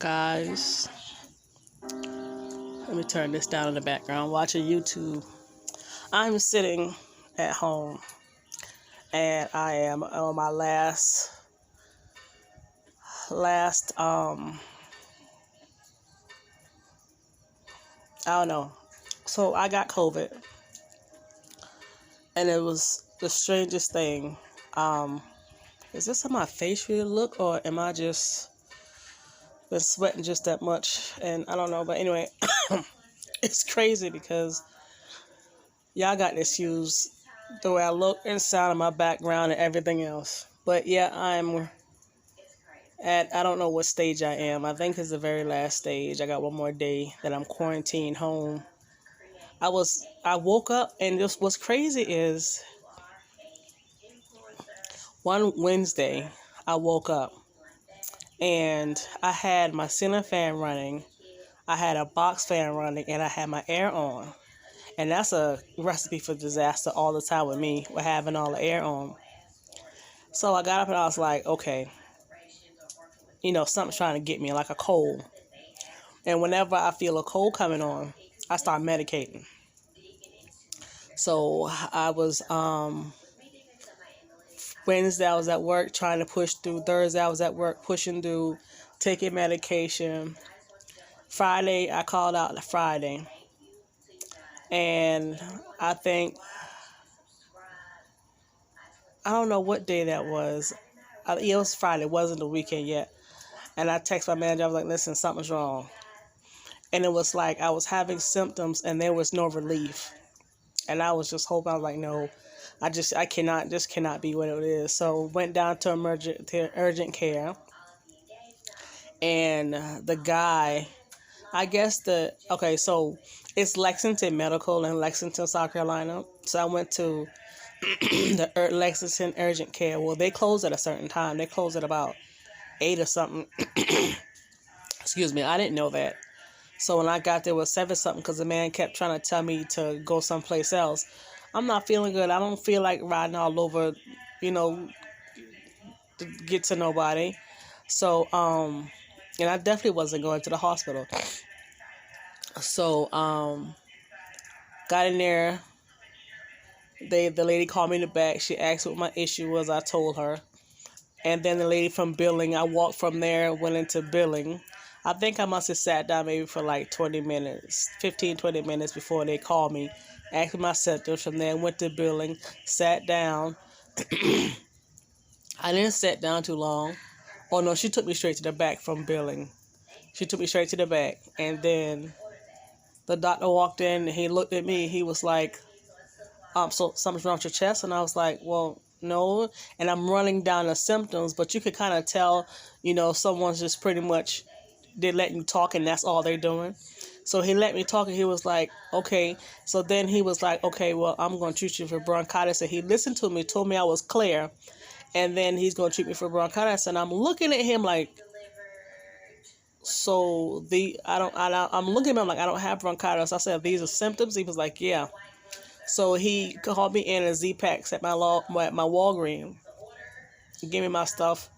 Guys, let me turn this down in the background. Watching YouTube. I'm sitting at home and I am on my last I don't know. So I got COVID and it was the strangest thing. Is this how my face really look, or am I just been sweating just that much? And I don't know, but anyway, it's crazy because y'all got to excuse the way I look and sound in my background and everything else. But yeah, I don't know what stage I am. I think it's the very last stage. I got one more day that I'm quarantined home. I woke up, and just what's crazy is one Wednesday I woke up and I had my ceiling fan running, I had a box fan running, and I had my air on. And that's a recipe for disaster all the time with me, with having all the air on. So I got up and I was like, okay, something's trying to get me, like a cold. And whenever I feel a cold coming on, I start medicating. So I was, Wednesday I was at work trying to push through. Thursday I was at work pushing through, taking medication. Friday I called out the Friday. And I don't know what day that was. It was Friday. It wasn't the weekend yet. And I texted my manager. I was like, listen, something's wrong. And it was like I was having symptoms and there was no relief. And I was just hoping. I was like, no, this cannot be what it is. So went down to urgent care. And the guy, so it's Lexington Medical in Lexington, South Carolina. So I went to the Lexington Urgent Care. Well, they close at a certain time. They close at about 8 or something. Excuse me, I didn't know that. So when I got there, it was 7 something because the man kept trying to tell me to go someplace else. I'm not feeling good. I don't feel like riding all over, to get to nobody. So, and I definitely wasn't going to the hospital. So, got in there. The lady called me in the back. She asked what my issue was. I told her. And then the lady from billing, I walked from there, went into billing. I think I must have sat down maybe for like 20 minutes before they called me, asked my symptoms. From there, went to billing, sat down. I didn't sit down too long. Oh, no, she took me straight to the back from billing. She took me straight to the back. And then the doctor walked in, and he looked at me. He was like, so something's wrong with your chest? And I was like, well, no. And I'm running down the symptoms, but you could kind of tell, someone's just pretty much, they're letting you talk and that's all they're doing. So he let me talk and he was like, okay. So then he was like, okay, well, I'm going to treat you for bronchitis. And he listened to me, told me I was clear. And then he's going to treat me for bronchitis. And I'm looking at him like, I'm looking at him like, I don't have bronchitis. I said, these are symptoms? He was like, yeah. So he called me in a Z-Packs at my Walgreens, gave me my stuff,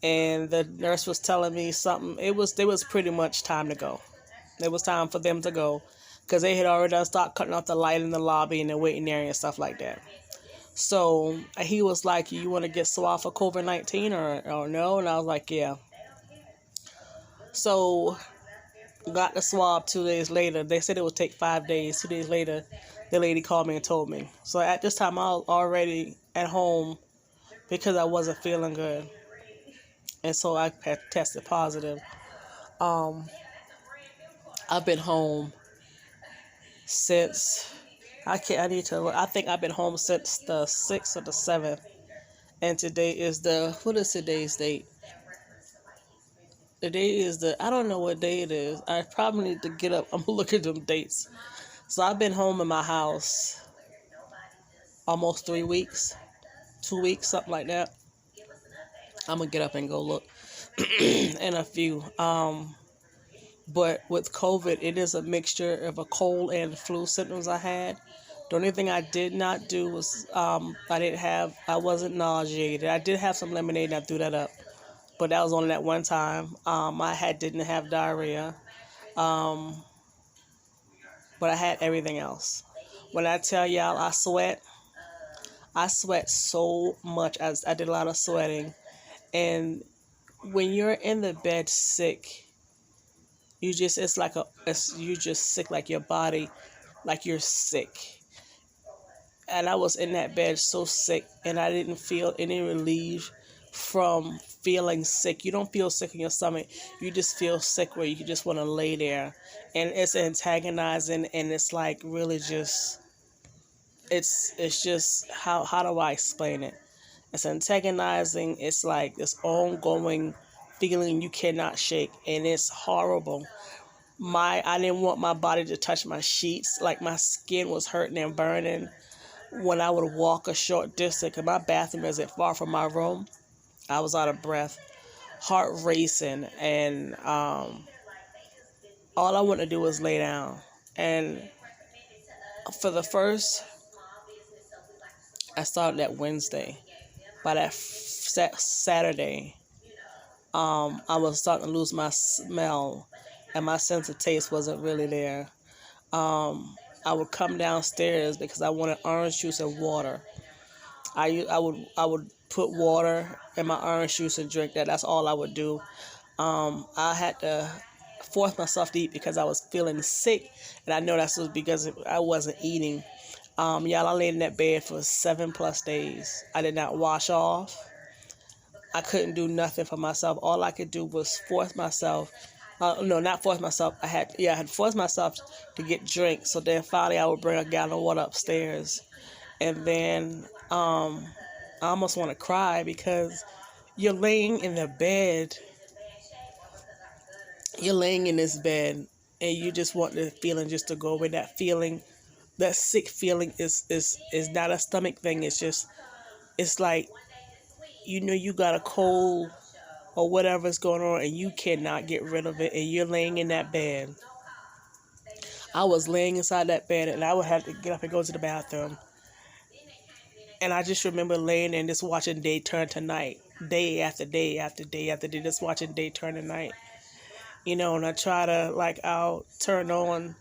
and the nurse was telling me something. It was pretty much time to go. It was time for them to go because they had already started cutting off the light in the lobby and the waiting area and stuff like that. So he was like, you want to get swabbed for COVID-19 or no? And I was like, yeah. So got the swab 2 days later. They said it would take 5 days. 2 days later, the lady called me and told me. So at this time, I was already at home because I wasn't feeling good. And so I had tested positive. I've been home since, I think I've been home since the 6th or the 7th. And today is what is today's date? Today is I don't know what day it is. I probably need to get up. I'm going to look at them dates. So I've been home in my house almost 3 weeks, 2 weeks, something like that. I'm going to get up and go look in a few. But with COVID, it is a mixture of a cold and flu symptoms I had. The only thing I did not do was I wasn't nauseated. I did have some lemonade and I threw that up. but that was only that one time. Didn't have diarrhea, um, but I had everything else. When I tell y'all I sweat so much. I did a lot of sweating, and when you're in the bed sick, you just sick, like your body, like you're sick. And I was in that bed so sick, and I didn't feel any relief from feeling sick. You don't feel sick in your stomach. You just feel sick where you just want to lay there, and it's antagonizing, and it's like really just it's just how do I explain it? It's antagonizing. It's like this ongoing feeling you cannot shake, and it's horrible. I didn't want my body to touch my sheets. Like my skin was hurting and burning when I would walk a short distance. 'Cause my bathroom isn't far from my room. I was out of breath, heart racing, and all I wanted to do was lay down. And for the first, I started that Wednesday. By that Saturday, I was starting to lose my smell, and my sense of taste wasn't really there. I would come downstairs because I wanted orange juice and water. I would put water in my orange juice and drink that. That's all I would do. I had to force myself to eat because I was feeling sick, and I know that's because I wasn't eating. Y'all, I laid in that bed for 7+ days. I did not wash off. I couldn't do nothing for myself. All I could do was force myself. No, not force myself. I had forced myself to get drinks. So then finally I would bring a gallon of water upstairs. And then I almost want to cry because you're laying in the bed. You're laying in this bed and you just want the feeling just to go away. That feeling, that sick feeling is not a stomach thing. It's like, you got a cold or whatever's going on and you cannot get rid of it, and you're laying in that bed. I was laying inside that bed and I would have to get up and go to the bathroom. And I just remember laying there and just watching day turn to night, day after day after day after day, just watching day turn to night. And I try to, I'll turn on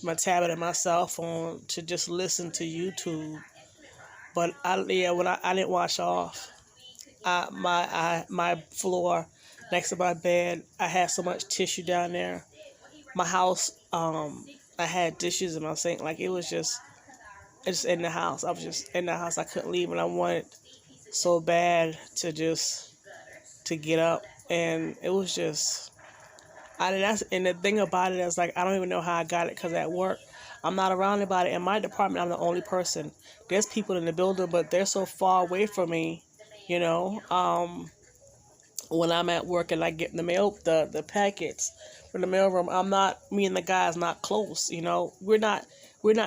my tablet and my cell phone to just listen to YouTube. But when I didn't wash off. My floor next to my bed, I had so much tissue down there. My house, I had dishes in my sink. Like it was just in the house. I was just in the house. I couldn't leave, and I wanted so bad to get up, and it was just. And the thing about it is, I don't even know how I got it, because at work I'm not around anybody. In my department, I'm the only person. There's people in the building, but they're so far away from me. When I'm at work and I get the mail, the packets from the mailroom, me and the guy's not close. We're not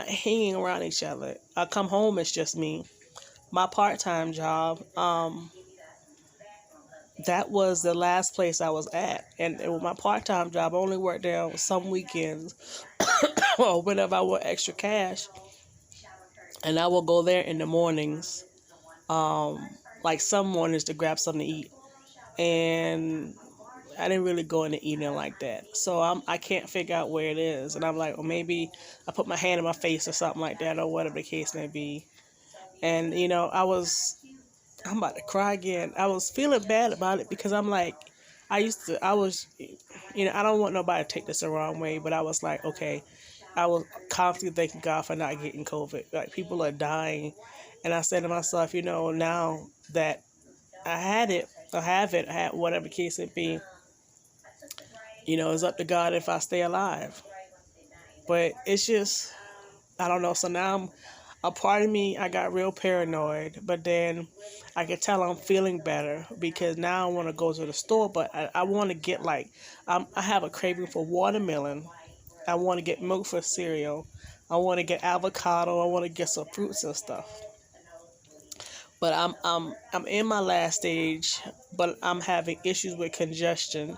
hanging around each other. I come home, it's just me. My part-time job, that was the last place I was at, and with my part-time job, I only worked there on some weekends or whenever I want extra cash, and I will go there in the mornings, some mornings to grab something to eat. And I didn't really go into eating like that. So I can't figure out where it is. And I'm like, well, maybe I put my hand in my face or something like that, or whatever the case may be. And, I'm about to cry again. I was feeling bad about it because I'm like, I don't want nobody to take this the wrong way, but I was like, okay, I was constantly thanking God for not getting COVID. Like, people are dying. And I said to myself, now that I had whatever the case it be, it's up to God if I stay alive. But it's just, I don't know. So now a part of me, I got real paranoid, but then I can tell I'm feeling better because now I want to go to the store, but I want to get I have a craving for watermelon. I want to get milk for cereal. I want to get avocado. I want to get some fruits and stuff. But I'm in my last stage, but I'm having issues with congestion.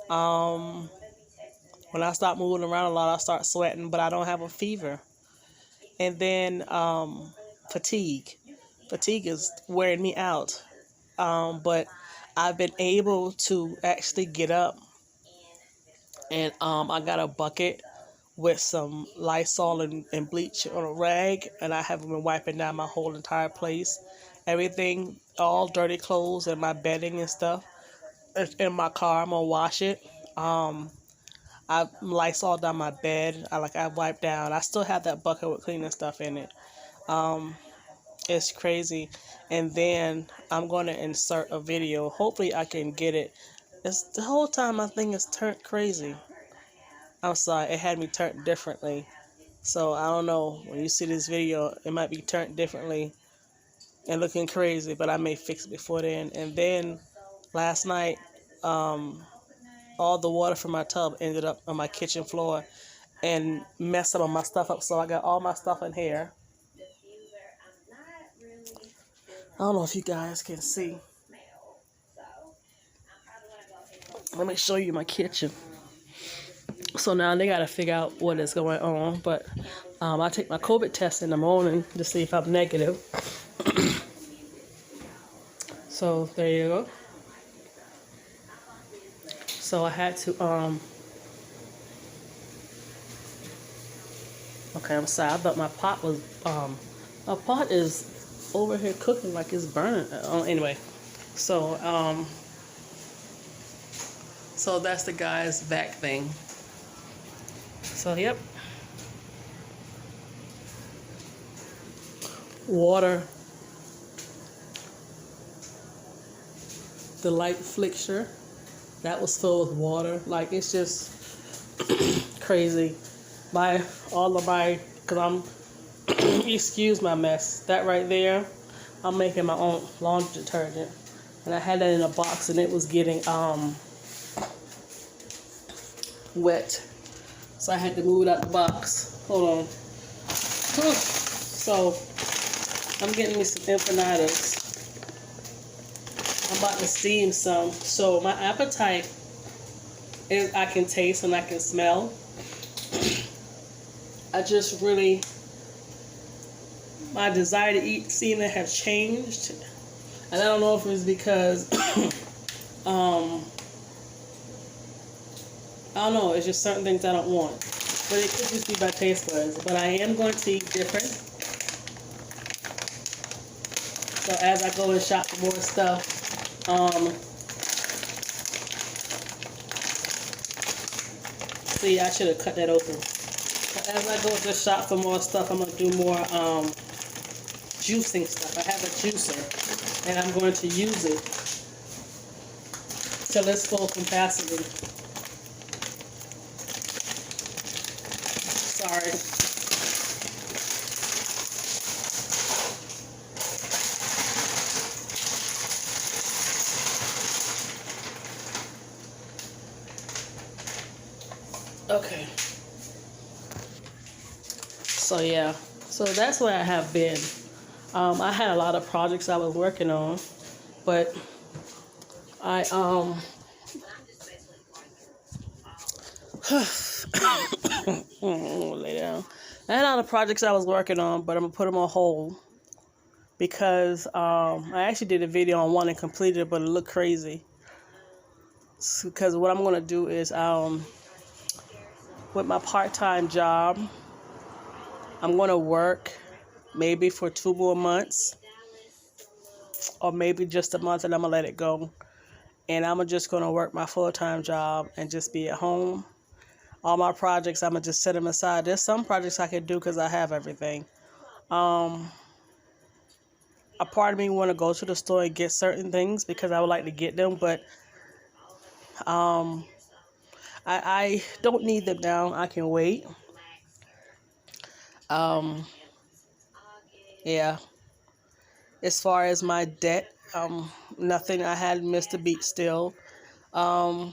When I start moving around a lot, I start sweating, but I don't have a fever. And then fatigue. Fatigue is wearing me out. But I've been able to actually get up, and I got a bucket with some Lysol and bleach on a rag, and I haven't been wiping down my whole entire place. Everything, all dirty clothes and my bedding and stuff is in my car. I'm gonna wash it. I Lysol down my bed. I wiped down. I still have that bucket with cleaning stuff in it. It's crazy. And then I'm gonna insert a video. Hopefully I can get it. It's the whole time my thing is turned crazy. I'm sorry, it had me turned differently. So I don't know. When you see this video, it might be turned differently and looking crazy, but I may fix it before then. And then last night, all the water from my tub ended up on my kitchen floor and messed some of my stuff up. So I got all my stuff in here. I don't know if you guys can see. Let me show you my kitchen. So now they got to figure out what is going on. But I take my COVID test in the morning to see if I'm negative. So there you go. So I had to, okay, I'm sorry. I thought my pot was, my pot is over here cooking like it's burning. Anyway, so, so that's the guy's back thing. So, yep. Water. The light fixture. That was filled with water. Like, it's just crazy. Because I'm, excuse my mess. That right there, I'm making my own laundry detergent. And I had that in a box and it was getting wet. So I had to move it out the box. Hold on. So I'm getting me some empanadas. I'm about to steam some. So my appetite is, I can taste and I can smell. I just really, my desire to eat seeming have changed. And I don't know if it's because, I don't know, it's just certain things I don't want. But it could just be by taste buds. But I am going to eat different. So as I go and shop for more stuff, see, I should have cut that open. But as I go to shop for more stuff, I'm going to do more juicing stuff. I have a juicer, and I'm going to use it till it's full capacity. Sorry. Okay. So yeah. So that's where I have been. I had a lot of projects I was working on, but I lay down. I had a lot of projects I was working on, but I'm gonna put them on hold because I actually did a video on one and completed it, but it looked crazy. Because what I'm gonna do is with my part-time job, I'm gonna work maybe for 2 more months, or maybe just a month, and I'm gonna let it go. And I'm just gonna work my full-time job and just be at home. All my projects, I'm gonna just set them aside. There's some projects I can do because I have everything. A part of me want to go to the store and get certain things because I would like to get them, but I don't need them now. I can wait. Yeah. As far as my debt, nothing. I had Mr. Beat still. I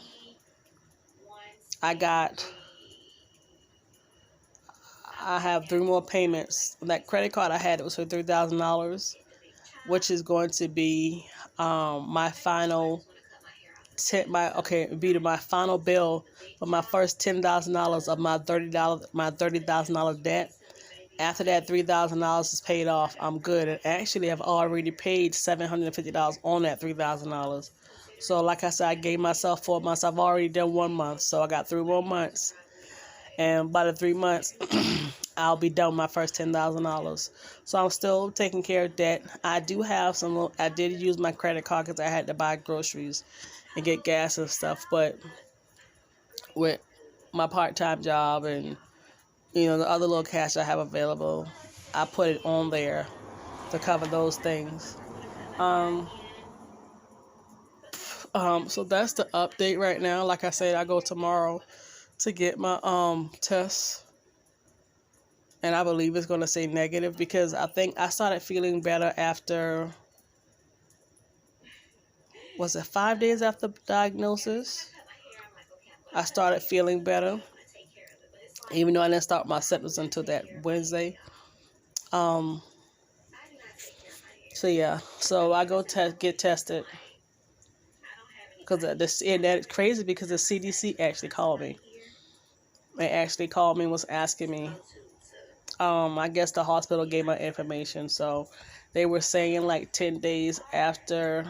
have 3 more payments. That credit card I had, it was for $3,000, which is going to be my final my final bill for my first $10,000 of my $30,000 debt. After that $3,000 is paid off, I'm good. And actually, I've already paid $750 on that $3,000. So like I said, I gave myself 4 months. I've already done 1 month, so I got 3 more months. And by the 3 months, I'll be done with my first $10,000. So I'm still taking care of debt. I do have some. I did use my credit card because I had to buy groceries and get gas and stuff. But with my part-time job and the other little cash I have available, I put it on there to cover those things. So that's the update right now. Like I said, I go tomorrow to get my test, and I believe it's going to say negative because I think I started feeling better after, was it 5 days after diagnosis? I started feeling better, even though I didn't start my symptoms until that Wednesday. So yeah, so I go get tested because and that's crazy because the CDC actually called me. They actually called me and was asking me. I guess the hospital gave my information, so they were saying like 10 days after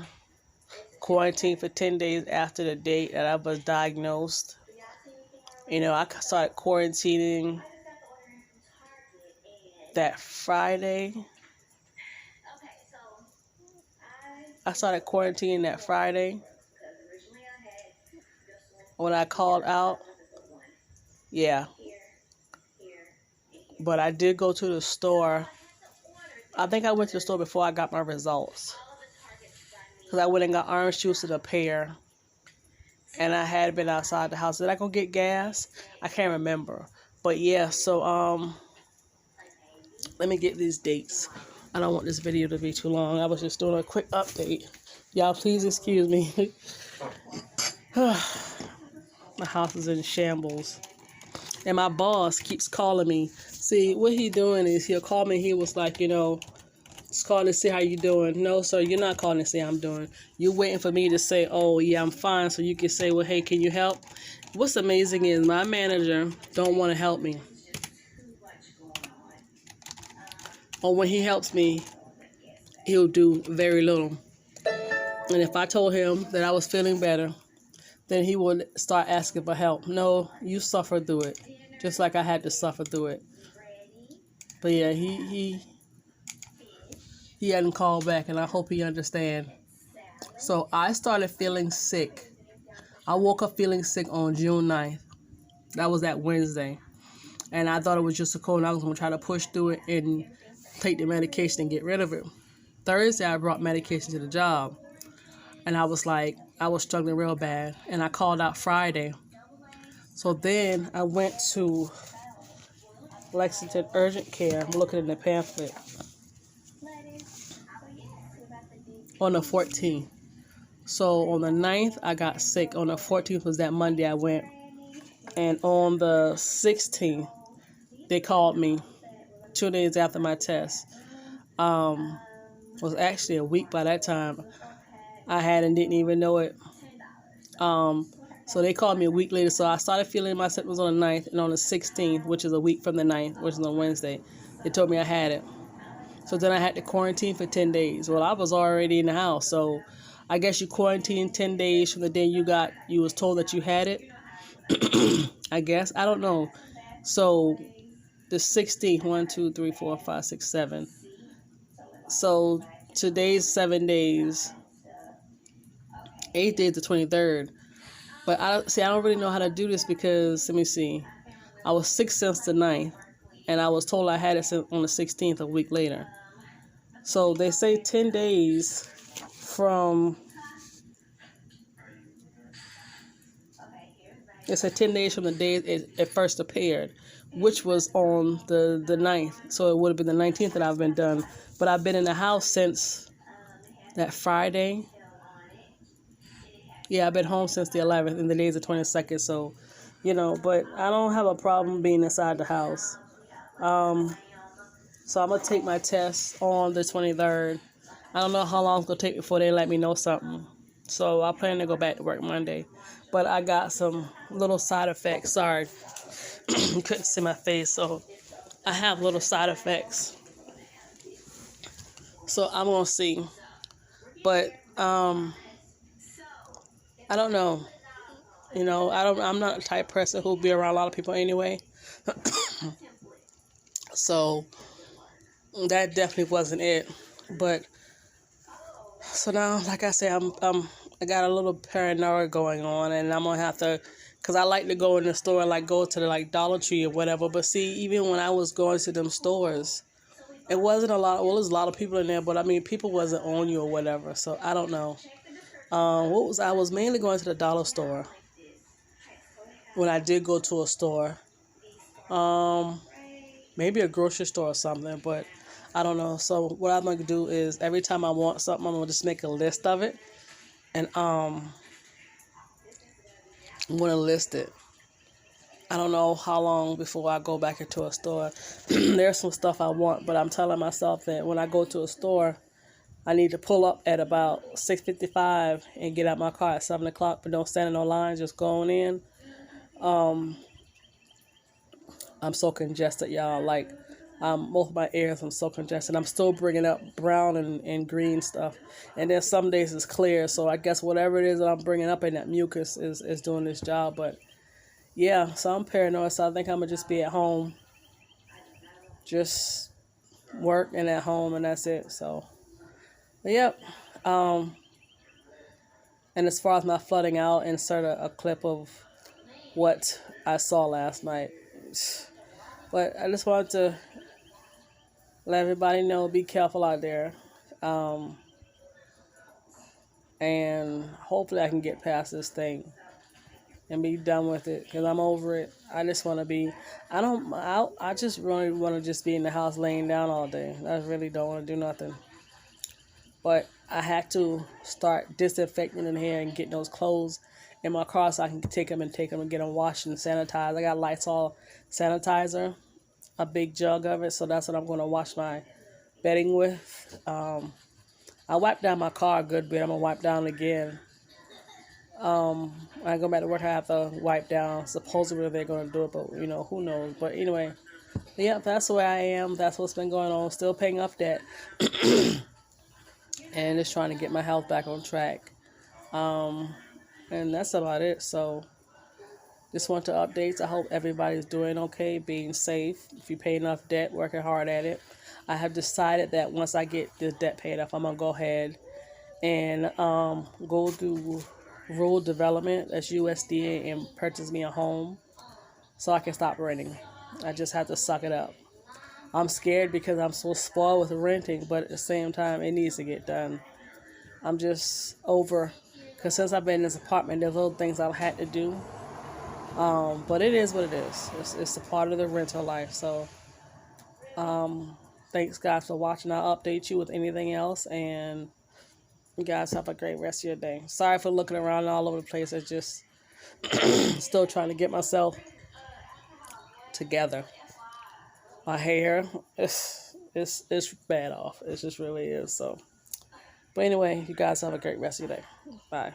quarantine for 10 days after the date that I was diagnosed. I started quarantining that Friday. When I called out. Yeah. But I did go to the store. I think I went to the store before I got my results. Because I went and got orange juice and a pear. And I had been outside the house. Did I go get gas? I can't remember. But yeah, so let me get these dates. I don't want this video to be too long. I was just doing a quick update. Y'all please excuse me. My house is in shambles. And my boss keeps calling me. See, what he doing is he'll call me. He was like, just calling to see how you doing. No, sir, you're not calling to see how I'm doing. You're waiting for me to say, oh, yeah, I'm fine. So you can say, well, hey, can you help? What's amazing is my manager don't want to help me. Or when he helps me, he'll do very little. And if I told him that I was feeling better, then he would start asking for help. No, you suffer through it. Just like I had to suffer through it. But yeah, he hadn't called back, and I hope he understands. So I started feeling sick. I woke up feeling sick on June 9th. That was that Wednesday. And I thought it was just a cold, and I was going to try to push through it and take the medication and get rid of it. Thursday, I brought medication to the job. And I was struggling real bad. And I called out Friday. So then I went to Lexington Urgent Care. I'm looking in the pamphlet. On the 14th. So on the 9th, I got sick. On the 14th was that Monday I went. And on the 16th, they called me 2 days after my test. It was actually a week by that time. I had and didn't even know it. So they called me a week later. So I started feeling my symptoms on the 9th. And on the 16th, which is a week from the 9th, which is on Wednesday, they told me I had it. So then I had to quarantine for 10 days. Well, I was already in the house. So I guess you quarantined 10 days from the day you was told that you had it. I guess. I don't know. So the 16th, 1, 2, 3, 4, 5, 6, 7. So today's 7 days. 8th day is the 23rd. But I don't really know how to do this because, let me see. I was sick since the 9th. And I was told I had it on the 16th, a week later. So they say 10 days from... It said 10 days from the day it first appeared, which was on the 9th. So it would have been the 19th that I've been done. But I've been in the house since that Friday. Yeah, I've been home since the 11th, and the day's the 22nd. So, but I don't have a problem being inside the house. So I'm going to take my test on the 23rd. I don't know how long it's going to take before they let me know something. So I plan to go back to work Monday. But I got some little side effects. Sorry. You couldn't see my face. So I have little side effects. So I'm going to see. But I don't know. I'm not the type of person who'll be around a lot of people anyway. So that definitely wasn't it. But so now, like I said, I got a little paranoia going on, and I'm gonna have to, cause I like to go in the store and like go to the like Dollar Tree or whatever. But see, even when I was going to them stores, it wasn't a lot. Well, there's a lot of people in there, but I mean, people wasn't on you or whatever. So I don't know. I was mainly going to the dollar store when I did go to a store. Um, Maybe a grocery store or something, but I don't know. So what I'm gonna do is every time I want something, I'm gonna just make a list of it, and I'm gonna list it. I don't know how long before I go back into a store. There's some stuff I want, but I'm telling myself that when I go to a store, I need to pull up at about 6:55 and get out my car at 7 o'clock, but don't stand in no line, just going in. Um, I'm so congested, y'all. Like, both of my ears, I'm so congested. I'm still bringing up brown and green stuff. And then some days it's clear. So I guess whatever it is that I'm bringing up in that mucus is doing this job. But yeah, so I'm paranoid. So I think I'm going to just be at home, just work and at home, and that's it. So, but yep. Um, and as far as my flooding, I'll insert a clip of what I saw last night. But I just wanted to let everybody know, be careful out there. Um, and hopefully I can get past this thing and be done with it because I'm over it. I just want to be, I just really want to just be in the house laying down all day. I really don't want to do nothing. But I had to start disinfecting in here and getting those clothes in my car so I can take them and get them washed and sanitized. I got Lysol sanitizer, a big jug of it, so that's what I'm going to wash my bedding with. I wiped down my car a good bit. I'm going to wipe down again. When I go back to work, I have to wipe down. Supposedly they're going to do it, but, who knows. But anyway, yeah, that's where I am. That's what's been going on. Still paying off debt. And just trying to get my health back on track. And that's about it. So just want to update. I hope everybody's doing okay, being safe. If you pay enough debt, working hard at it. I have decided that once I get this debt paid off, I'm going to go ahead and go through rural development, that's USDA, and purchase me a home so I can stop renting. I just have to suck it up. I'm scared because I'm so spoiled with renting, but at the same time, it needs to get done. I'm just over, because since I've been in this apartment, there's little things I've had to do. But it is what it is. It's a part of the rental life. So thanks, guys, for watching. I'll update you with anything else, and you guys have a great rest of your day. Sorry for looking around all over the place. It's just still trying to get myself together. My hair, it's bad off. It just really is. So, but anyway, you guys have a great rest of your day. Bye.